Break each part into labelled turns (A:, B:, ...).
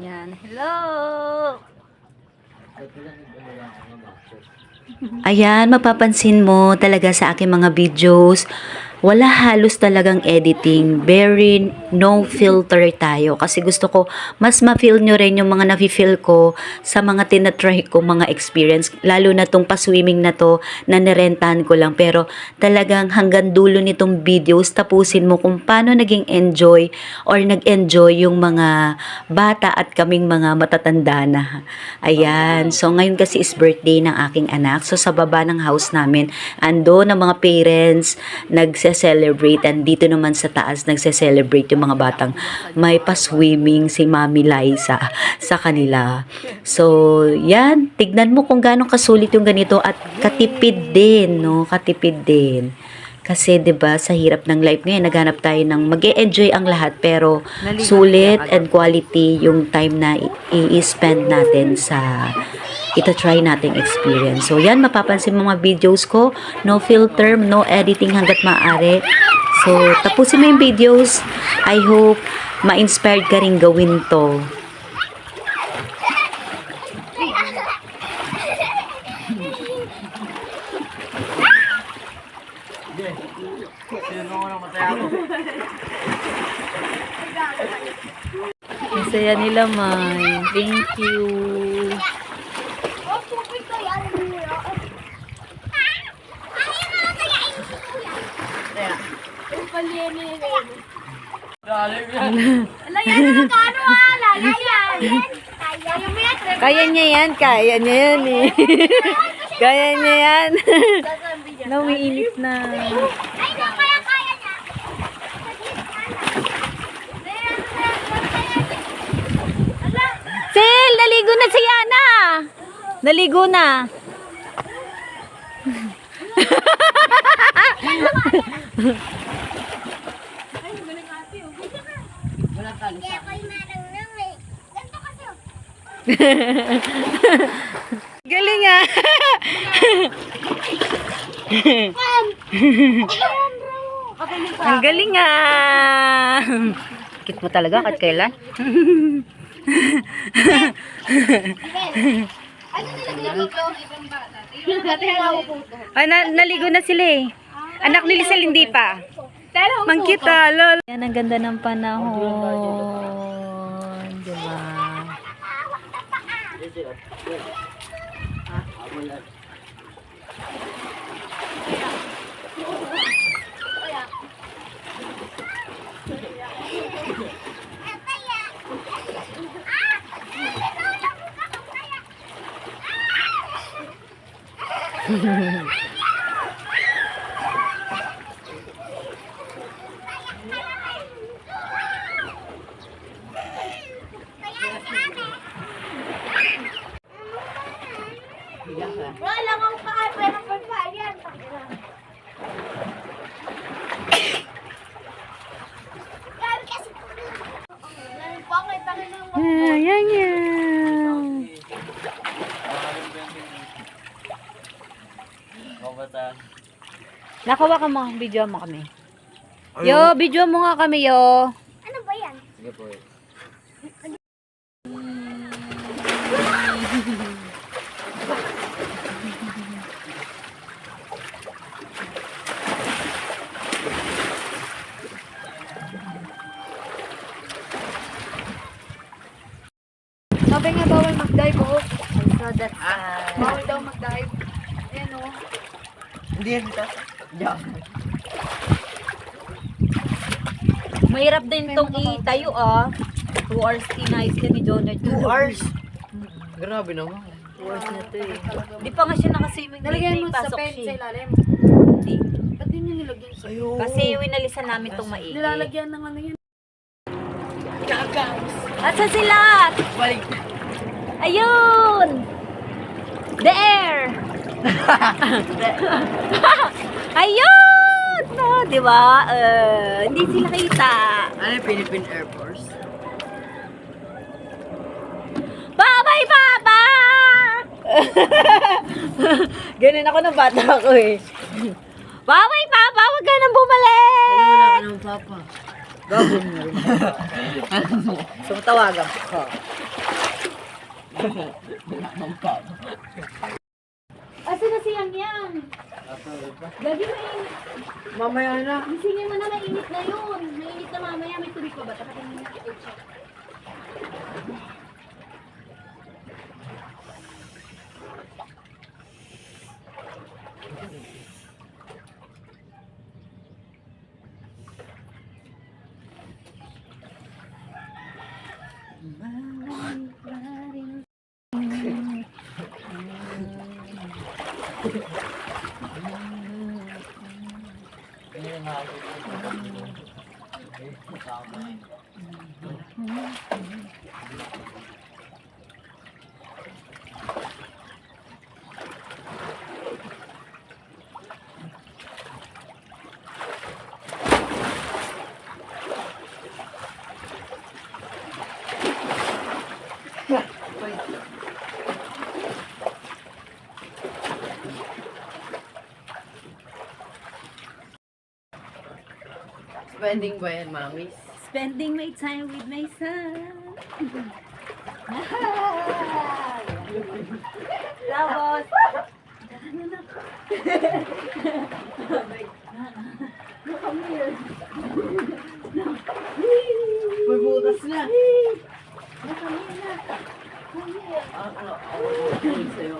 A: Yan. Hello!
B: Ayan, mapapansin mo talaga sa aking mga videos, wala halos talagang editing. Very no filter tayo. Kasi gusto ko, mas ma-feel nyo rin yung mga nafe-feel ko sa mga tinatry ko mga experience. Lalo na tong pa-swimming na to, na nirentahan ko lang. Pero talagang hanggang dulo nitong videos, tapusin mo kung paano naging enjoy or nag-enjoy yung mga bata at kaming mga matatanda na. Ayan. So, ngayon kasi is birthday ng aking anak. So, sa baba ng house namin, ando ng mga parents, nagse-celebrate. And dito naman sa taas, nagse-celebrate yung mga batang may pa-swimming si Mami Liza sa kanila. So, yan. Tignan mo kung gaano kasulit yung ganito at katipid din, no? Katipid din. Kasi 'di ba sa hirap ng life ngayon naghanap tayo ng mag-e-enjoy ang lahat pero sulit and quality yung time na i-spend natin sa ito-try nating experience. So yan, mapapansin mo mga videos ko, no filter, no editing hanggat maaari. So tapusin mo yung videos. I hope ma-inspired ka rin gawin to.
A: Masaya nila, May. Thank you. Kaya niya yan eh. Kaya niya yan. Naumiinit na. Sil, naligo na si Yana. Naligo na. Galing ah. Ang galing ah. Kit mo talaga kahit kailan. Ay, naligo na sila eh. Anak ni Lisel hindi pa. Mangkita, lol. Yan ang ganda ng panahon. Diba?
C: Wala kang pakapera ng pagkayan.
A: Yan yan. Nakawa ka mo, video mo kami. Yo, video mo nga kami, yo.
C: Ano ba yan?
D: Sige po eh.
A: Sabi nga bawal mag-dive, oh. So that's
C: Bawal daw mag-dive. Ayan o.
D: Hindi yan dito. Diyan.
A: mahirap din tong itayo, ah. 2 hours tinayos ka ni Jonah.
D: 2 hours? Grabe naman.
A: 2 hours na to eh. Di pa nga siya nakaswimming.
C: Nalagyan mo sa
A: pasok
C: pen sa
A: siya.
C: ilalim.
A: Hindi.
C: Ba't din yung nilagyan sa
D: Ayun.
A: Kasi winalisan namin tong maigi.
C: Nilalagyan ng ano yun.
A: Asa sila?
D: Balik.
A: Ayun! There! Ayun! No, di ba? Hindi sila kita.
D: Ano yung Philippine Air Force?
A: Bye-bye, Papa! Ganun ako ng bata ko eh. Bye-bye, Papa! Huwag ka nang bumalik!
D: Wala ka ng papa. Gagawin mo rin.
A: So, tawagan ko.
C: Asa na si Yang? Lagi mainit.
D: Mamaya na.
C: Gisingin mo na, mainit na yun. Mainit na mamaya. May tubig pa ba? Takatingin na ito.
D: Spending ba yan, mami?
A: Spending my time with my son. Tapos,
D: May butas na. Sa'yo.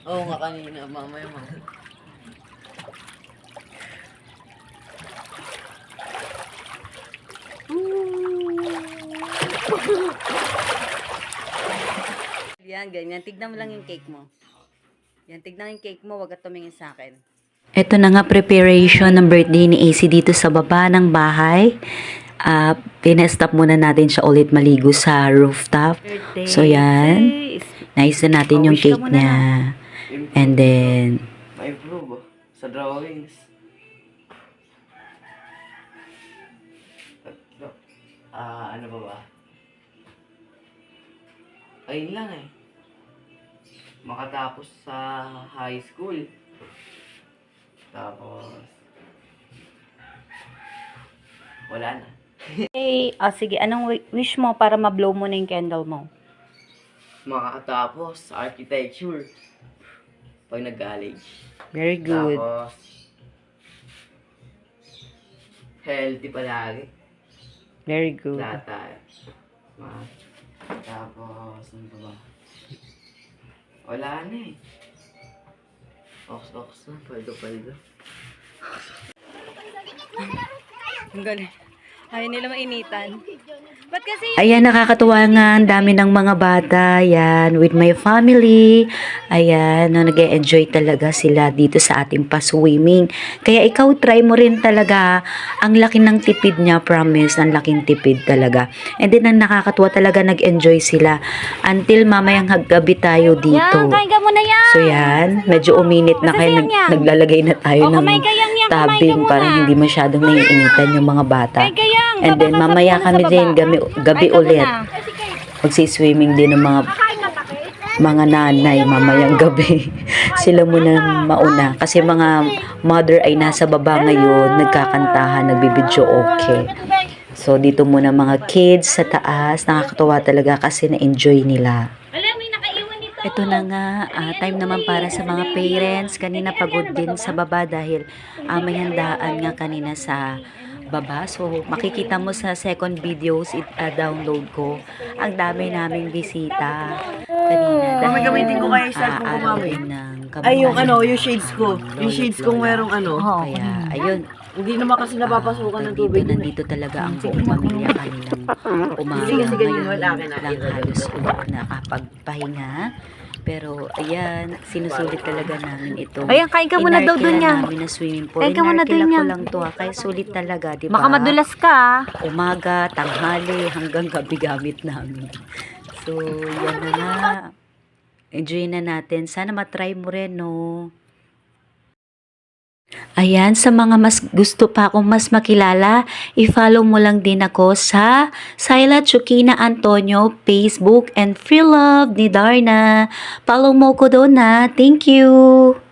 D: Oo nga kanina, mamaya mga.
A: yan, ganyan. Tignan mo lang yung cake mo. Yan, tignan yung cake mo. Huwag ka tumingin sa akin.
B: Ito na nga preparation ng birthday ni AC dito sa baba ng bahay. Pinestop muna natin siya ulit maligo sa rooftop. So yan, nice na natin yung cake niya. And then,
D: Ma-improve sa drawings. Tatlo. Ano ba? Ayun lang eh. Makatapos sa high school. Tapos, wala na.
A: Hey, sige, anong wish mo para ma-blow mo na yung candle mo?
D: Makakatapos sa architecture. Pag nag-college.
A: Very good.
D: Tapos, healthy palagi.
A: Very good.
D: Lahat tayo. Tapos, ano pa ba? Wala na eh. Ox na, paldo.
A: Ang galing. Ayaw nila mainitan. Ba't kasi
B: ayan, nakakatuwa nga, ang dami ng mga bata, yan, with my family, ayan, no, nag-e-enjoy talaga sila dito sa ating pa-swimming. Kaya ikaw, try mo rin talaga, ang laki ng tipid niya, promise, ang laking tipid talaga. And then, ang nakakatuwa talaga, nag-enjoy sila, until mamayang gabi tayo dito.
A: yan, kain ka muna yan.
B: So yan, medyo uminit na, kaya naglalagay na tayo ng
A: kumain ka yang, kumain ka
B: tabing
A: muna.
B: para hindi masyadong naiinitan yung mga bata.
A: Kain ka yang,
B: And then
A: babakasap
B: mamaya
A: muna sa
B: kami
A: baba.
B: din gabi
A: Kain ka
B: ulit.
A: muna.
B: Magsi-swimming din ng mga nanay mamayang gabi. Sila muna mauna kasi mga mother ay nasa baba ngayon, nagkakantahan, nagbibidyo okay. So dito muna mga kids sa taas, nakakatuwa talaga kasi na-enjoy nila.
A: Alam, may nakaiwan dito.
B: Ito na nga, time naman para sa mga parents. Kanina pagod din sa baba dahil may handaan nga kanina sa baba. So, makikita mo sa second videos, download ko. Ang dami naming bisita kanina.
D: Mami, gamitin ko kaya yung cellphone ko,
B: araw
D: mami.
B: din ng
D: Ay, yung
B: kabuhayan
D: yung shades ko. Yung shades kong merong
B: Kaya, ayun.
D: Hindi naman kasi napapasukan ng tubig.
B: Nandito talaga ang buong pamilya kaninang umaga.
D: Hindi kasi ganyan,
B: Ngayon
D: wala ka na.
B: lang halos nakapagpahinga. Pero ayan, sinusulit talaga namin ito.
A: Ayan, kain ka muna daw dun niya.
B: Namin na swimming pool.
A: Kain ka muna
B: Inarkila
A: dun
B: ko
A: niya.
B: lang to kaya sulit talaga, di ba?
A: Baka madulas ka.
B: Umaga, tanghali, hanggang gabi gamit namin. So, yan na nga. Enjoy na natin. Sana matry mo rin, no? Ayan, sa mga mas gusto pa akong mas makilala, i-follow mo lang din ako sa Syla Chukina Antonio, Facebook, and Free Love ni Darna. Follow mo ko doon na. Thank you!